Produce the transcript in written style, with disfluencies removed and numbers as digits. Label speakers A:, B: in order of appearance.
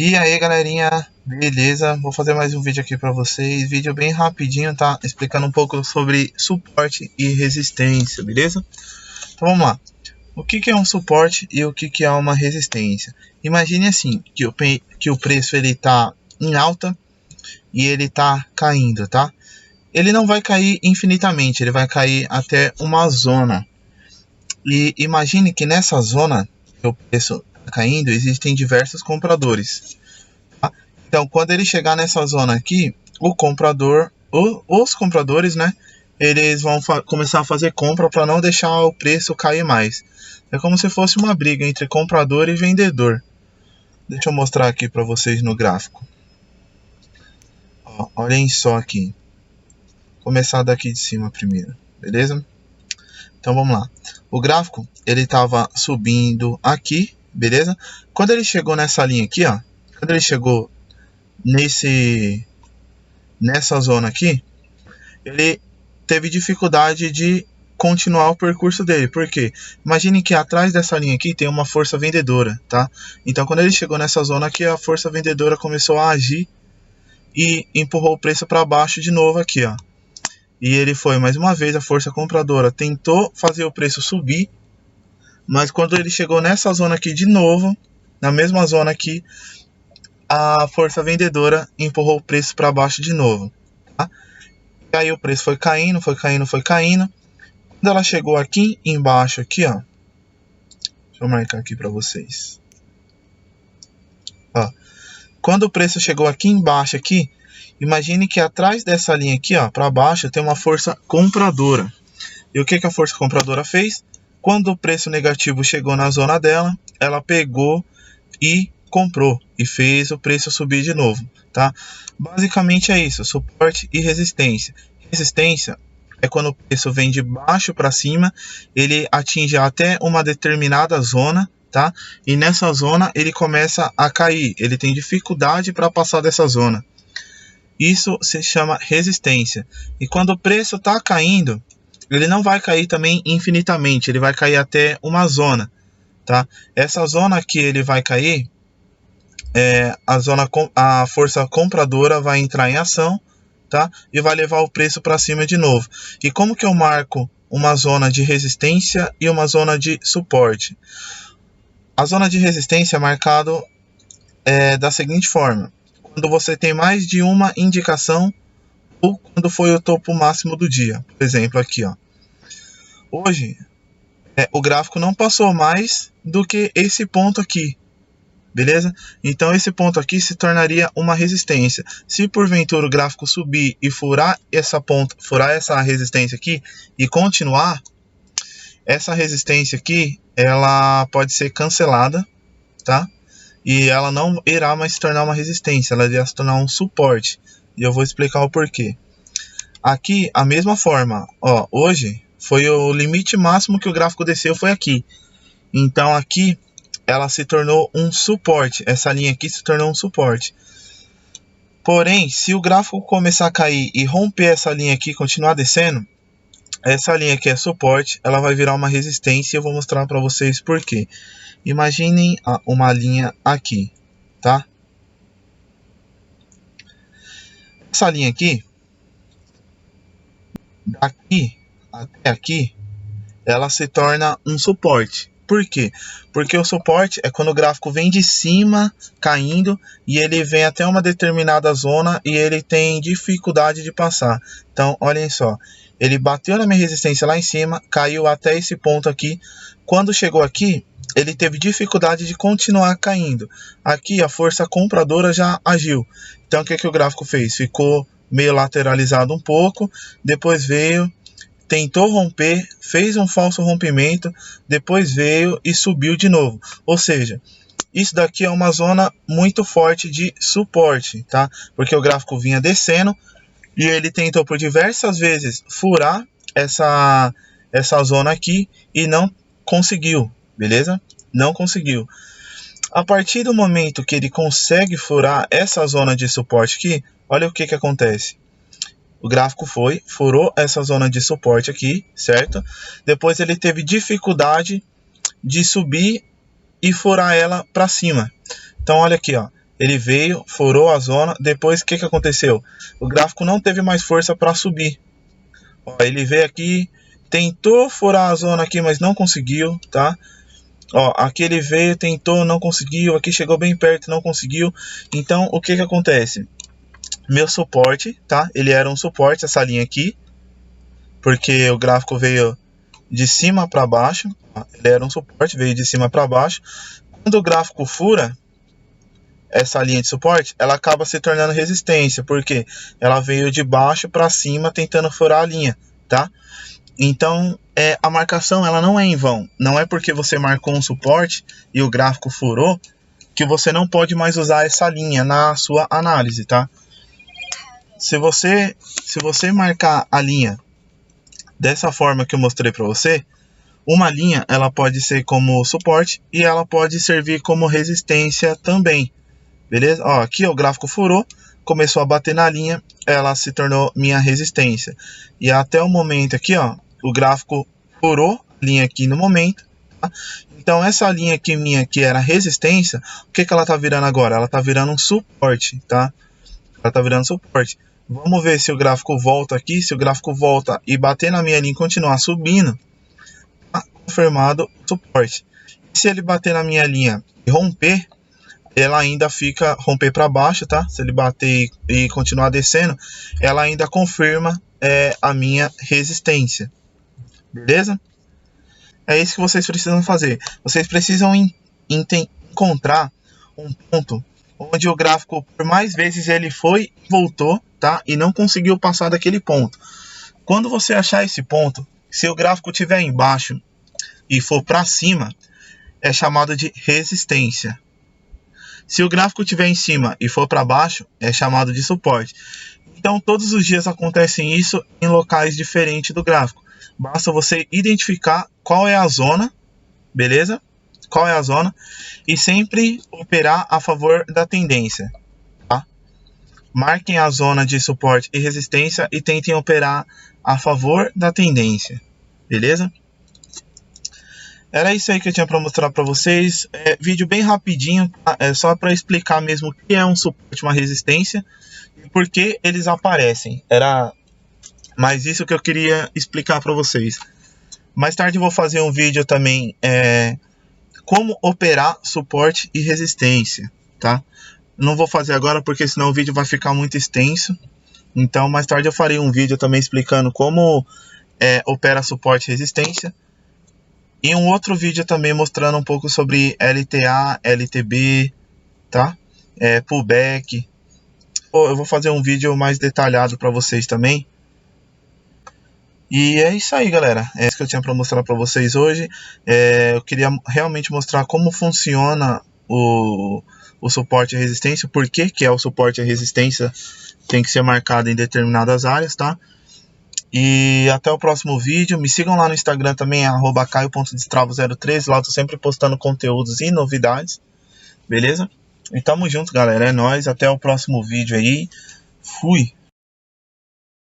A: E aí galerinha, beleza? Vou fazer mais um vídeo aqui para vocês, vídeo bem rapidinho, tá? Explicando um pouco sobre suporte e resistência, beleza? Então vamos lá. O que é um suporte e o que é uma resistência? Imagine assim, que o preço ele tá em alta e ele tá caindo, tá? Ele não vai cair infinitamente, ele vai cair até uma zona. E imagine que nessa zona que o preço está caindo, existem diversos compradores. Tá? Então, quando ele chegar nessa zona aqui, os compradores, né, eles vão começar a fazer compra para não deixar o preço cair mais. É como se fosse uma briga entre comprador e vendedor. Deixa eu mostrar aqui para vocês no gráfico. Ó, olhem só aqui. Vou começar daqui de cima primeiro, beleza? Então vamos lá. O gráfico ele estava subindo aqui, beleza? Quando ele chegou nessa linha aqui, ó, quando ele chegou nessa zona aqui, ele teve dificuldade de continuar o percurso dele. Por quê? Imagine que atrás dessa linha aqui tem uma força vendedora, tá? Então quando ele chegou nessa zona aqui, a força vendedora começou a agir e empurrou o preço para baixo de novo aqui, ó. E ele foi, mais uma vez, a força compradora tentou fazer o preço subir, mas quando ele chegou nessa zona aqui de novo, na mesma zona aqui, a força vendedora empurrou o preço para baixo de novo. Tá? E aí o preço foi caindo, foi caindo, foi caindo. Quando ela chegou aqui embaixo, aqui, ó. Deixa eu marcar aqui para vocês. Ó. Quando o preço chegou aqui embaixo, aqui, imagine que atrás dessa linha aqui, ó, para baixo, tem uma força compradora. E o que a força compradora fez? Quando o preço negativo chegou na zona dela, ela pegou e comprou e fez o preço subir de novo, tá? Basicamente é isso, suporte e resistência. Resistência é quando o preço vem de baixo para cima, ele atinge até uma determinada zona, tá? E nessa zona ele começa a cair, ele tem dificuldade para passar dessa zona. Isso se chama resistência. E quando o preço está caindo, ele não vai cair também infinitamente, ele vai cair até uma zona, tá? Essa zona que ele vai cair, a força compradora vai entrar em ação, tá? E vai levar o preço para cima de novo. E como que eu marco uma zona de resistência e uma zona de suporte? A zona de resistência é marcado da seguinte forma: quando você tem mais de uma indicação ou quando foi o topo máximo do dia. Por exemplo, aqui, ó. Hoje, o gráfico não passou mais do que esse ponto aqui, beleza? Então, esse ponto aqui se tornaria uma resistência. Se porventura o gráfico subir e furar essa resistência aqui e continuar, essa resistência aqui, ela pode ser cancelada, tá? E ela não irá mais se tornar uma resistência, ela irá se tornar um suporte. E eu vou explicar o porquê. Aqui, a mesma forma, ó, hoje foi o limite máximo que o gráfico desceu, foi aqui. Então aqui ela se tornou um suporte, essa linha aqui se tornou um suporte. Porém, se o gráfico começar a cair e romper essa linha aqui e continuar descendo, essa linha aqui é suporte, ela vai virar uma resistência e eu vou mostrar para vocês por quê. Imaginem uma linha aqui, tá? Essa linha aqui, daqui até aqui, ela se torna um suporte. Por quê? Porque o suporte é quando o gráfico vem de cima caindo e ele vem até uma determinada zona e ele tem dificuldade de passar. Então, olhem só, ele bateu na minha resistência lá em cima, caiu até esse ponto aqui. Quando chegou aqui, ele teve dificuldade de continuar caindo. Aqui a força compradora já agiu. Então, o que o gráfico fez? Ficou meio lateralizado um pouco, depois veio, tentou romper, fez um falso rompimento, depois veio e subiu de novo. Ou seja, isso daqui é uma zona muito forte de suporte, tá? Porque o gráfico vinha descendo e ele tentou por diversas vezes furar essa zona aqui e não conseguiu, beleza? Não conseguiu. A partir do momento que ele consegue furar essa zona de suporte aqui, olha o que acontece. O gráfico furou essa zona de suporte aqui, certo? Depois ele teve dificuldade de subir e furar ela para cima. Então olha aqui, ó. Ele veio, furou a zona, depois o que aconteceu? O gráfico não teve mais força para subir. Ó, ele veio aqui, tentou furar a zona aqui, mas não conseguiu, tá? Ó, aqui ele veio, tentou, não conseguiu, aqui chegou bem perto, não conseguiu. Então, o que acontece? Meu suporte, tá? Ele era um suporte, essa linha aqui, porque o gráfico veio de cima para baixo, tá? Ele era um suporte, veio de cima para baixo. Quando o gráfico fura essa linha de suporte, ela acaba se tornando resistência, porque ela veio de baixo para cima tentando furar a linha, tá? Então, a marcação ela não é em vão. Não é porque você marcou um suporte e o gráfico furou que você não pode mais usar essa linha na sua análise, tá? Se você marcar a linha dessa forma que eu mostrei para você, uma linha ela pode ser como suporte e ela pode servir como resistência também, beleza? Ó, aqui ó, o gráfico furou, começou a bater na linha, ela se tornou minha resistência. E até o momento aqui, ó, o gráfico furou a linha aqui no momento, tá? Então essa linha aqui minha que era resistência, o que ela tá virando agora? Ela tá virando um suporte, tá? Ela tá virando suporte. Vamos ver se o gráfico volta aqui. Se o gráfico volta e bater na minha linha e continuar subindo, tá confirmado o suporte. Se ele bater na minha linha e romper, ela ainda fica romper para baixo, tá? Se ele bater e continuar descendo, ela ainda confirma a minha resistência, beleza? É isso que vocês precisam fazer. Vocês precisam encontrar um ponto onde o gráfico, por mais vezes ele foi e voltou, tá? E não conseguiu passar daquele ponto. Quando você achar esse ponto, se o gráfico estiver embaixo e for para cima, é chamado de resistência. Se o gráfico estiver em cima e for para baixo, é chamado de suporte. Então, todos os dias acontece isso em locais diferentes do gráfico. Basta você identificar qual é a zona, beleza? Qual é a zona e sempre operar a favor da tendência, tá? Marquem a zona de suporte e resistência e tentem operar a favor da tendência, beleza? Era isso aí que eu tinha para mostrar para vocês. Vídeo bem rapidinho, tá? Só para explicar mesmo o que é um suporte, uma resistência e por que eles aparecem. Era mais isso que eu queria explicar para vocês. Mais tarde eu vou fazer um vídeo também como operar suporte e resistência, tá? Não vou fazer agora porque senão o vídeo vai ficar muito extenso. Então mais tarde eu farei um vídeo também explicando como opera suporte e resistência. E um outro vídeo também mostrando um pouco sobre LTA, LTB, tá? Pullback. Eu vou fazer um vídeo mais detalhado para vocês também. E é isso aí, galera. É isso que eu tinha para mostrar para vocês hoje. Eu queria realmente mostrar como funciona o suporte e resistência. Por que é o suporte e resistência tem que ser marcado em determinadas áreas, tá? E até o próximo vídeo. Me sigam lá no Instagram também, @caio.destravo013. Lá eu tô sempre postando conteúdos e novidades. Beleza? E tamo junto, galera. É nóis. Até o próximo vídeo aí. Fui!